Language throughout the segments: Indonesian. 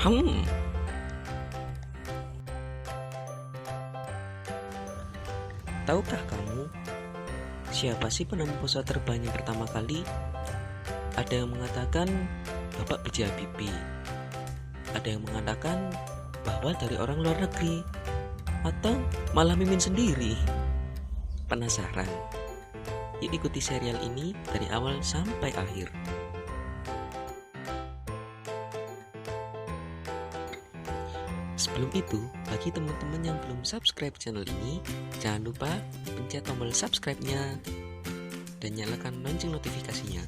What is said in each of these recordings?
Hmm, tahukah kamu siapa sih penemu pesawat terbang yang pertama kali? Ada yang mengatakan Bapak B.J. Habibie. Ada yang mengatakan bahwa dari orang luar negeri, atau malah Mimin sendiri. Penasaran? Yuk ikuti serial ini dari awal sampai akhir. Sebelum itu, bagi teman-teman yang belum subscribe channel ini, jangan lupa pencet tombol subscribe-nya dan nyalakan lonceng notifikasinya,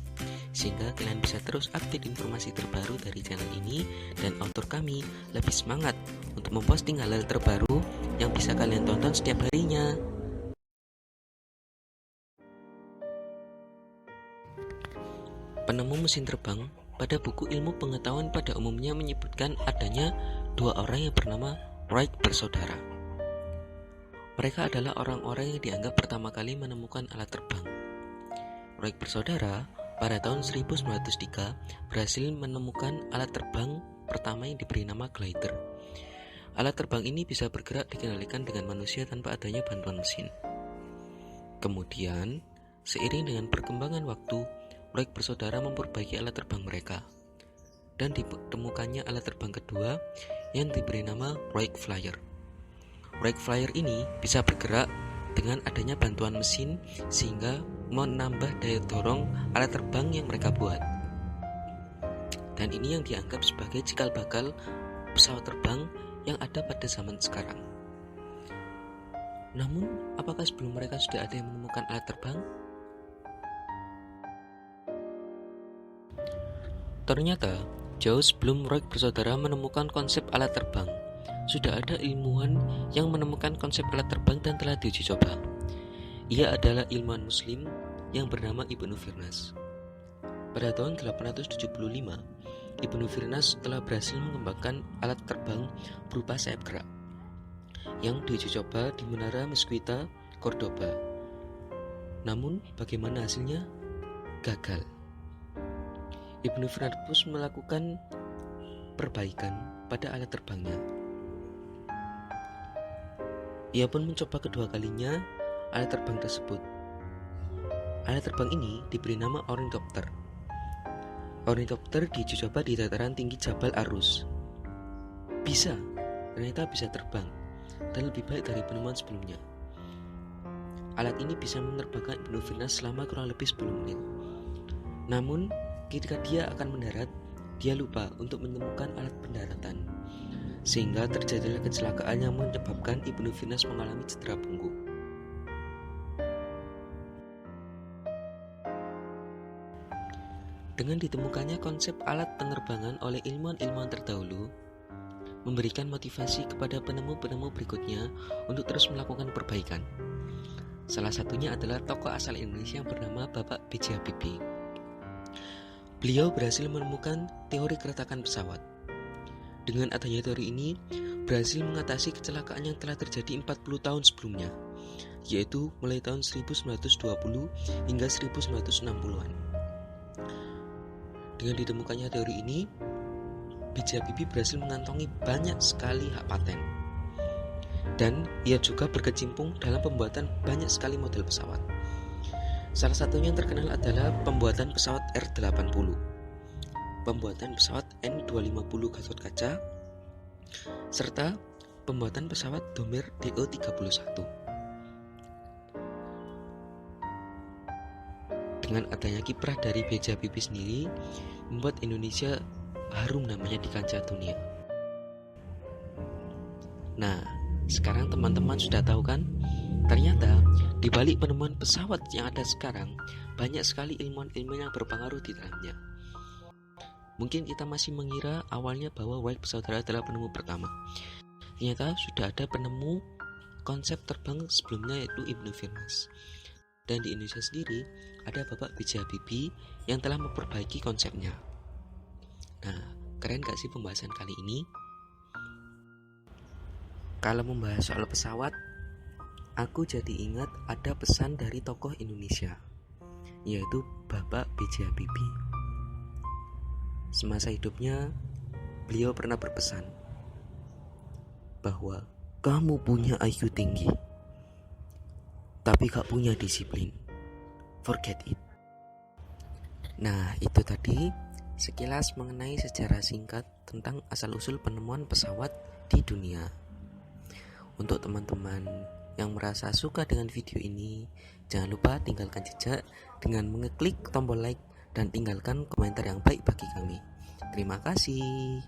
sehingga kalian bisa terus update informasi terbaru dari channel ini, dan author kami lebih semangat untuk memposting hal-hal terbaru yang bisa kalian tonton setiap harinya. Penemu mesin terbang pada buku ilmu pengetahuan pada umumnya menyebutkan adanya dua orang yang bernama Wright bersaudara. Mereka adalah orang-orang yang dianggap pertama kali menemukan alat terbang. Wright bersaudara pada tahun 1903 berhasil menemukan alat terbang pertama yang diberi nama glider. Alat terbang ini bisa bergerak dikendalikan dengan manusia tanpa adanya bantuan mesin. Kemudian, seiring dengan perkembangan waktu, Wright bersaudara memperbaiki alat terbang mereka, dan ditemukannya alat terbang kedua yang diberi nama Wright Flyer. Wright Flyer ini bisa bergerak dengan adanya bantuan mesin, sehingga menambah daya dorong alat terbang yang mereka buat. Dan ini yang dianggap sebagai cikal bakal pesawat terbang yang ada pada zaman sekarang. Namun, apakah sebelum mereka sudah ada yang menemukan alat terbang? Ternyata, jauh sebelum Wright bersaudara menemukan konsep alat terbang, sudah ada ilmuwan yang menemukan konsep alat terbang dan telah diuji coba. Ia adalah ilmuwan Muslim yang bernama Ibnu Firnas. Pada tahun 875, Ibnu Firnas telah berhasil mengembangkan alat terbang berupa sayap gerak yang diuji coba di Menara Mesquita, Cordoba. Namun, bagaimana hasilnya? Gagal. Ibnu Firnas melakukan perbaikan pada alat terbangnya. Ia pun mencoba kedua kalinya alat terbang tersebut. Alat terbang ini diberi nama ornithopter. Ornithopter diuji coba di dataran tinggi Jabal Arus. Ternyata bisa terbang dan lebih baik dari penemuan sebelumnya. Alat ini bisa menerbangkan Ibnu Firnas selama kurang lebih 10 menit. Namun, ketika dia akan mendarat, dia lupa untuk menemukan alat pendaratan, sehingga terjadilah kecelakaan yang menyebabkan Ibnu Firnas mengalami cedera punggung. Dengan ditemukannya konsep alat penerbangan oleh ilmuwan-ilmuwan terdahulu, memberikan motivasi kepada penemu-penemu berikutnya untuk terus melakukan perbaikan. Salah satunya adalah tokoh asal Indonesia yang bernama Bapak B.J. Habibie. Beliau berhasil menemukan teori keretakan pesawat. Dengan adanya teori ini, berhasil mengatasi kecelakaan yang telah terjadi 40 tahun sebelumnya, yaitu mulai tahun 1920 hingga 1960-an. Dengan ditemukannya teori ini, B.J. Habibie berhasil mengantongi banyak sekali hak paten. Dan ia juga berkecimpung dalam pembuatan banyak sekali model pesawat. Salah satunya yang terkenal adalah pembuatan pesawat R-80, pembuatan pesawat N-250 Gatot Kaca, serta pembuatan pesawat Domer Do-31. Dengan adanya kiprah dari B.J. Habibie sendiri, membuat Indonesia harum namanya di kancah dunia. Nah, sekarang teman-teman sudah tahu kan? Ternyata di balik penemuan pesawat yang ada sekarang, banyak sekali ilmuwan-ilmuwan yang berpengaruh di dalamnya. Mungkin kita masih mengira awalnya bahwa Wright bersaudara adalah penemu pertama. Ternyata sudah ada penemu konsep terbang sebelumnya, yaitu Ibnu Firnas. Dan di Indonesia sendiri ada Bapak B.J. Habibie yang telah memperbaiki konsepnya. Nah, keren gak sih pembahasan kali ini? Kalau membahas soal pesawat, aku jadi ingat ada pesan dari tokoh Indonesia, yaitu Bapak B.J. Habibie. Semasa hidupnya, beliau pernah berpesan bahwa kamu punya IQ tinggi, tapi gak punya disiplin. Forget it. Nah, itu tadi sekilas mengenai sejarah singkat tentang asal-usul penemuan pesawat di dunia. Untuk teman-teman yang merasa suka dengan video ini, jangan lupa tinggalkan jejak dengan mengeklik tombol like dan tinggalkan komentar yang baik bagi kami. Terima kasih.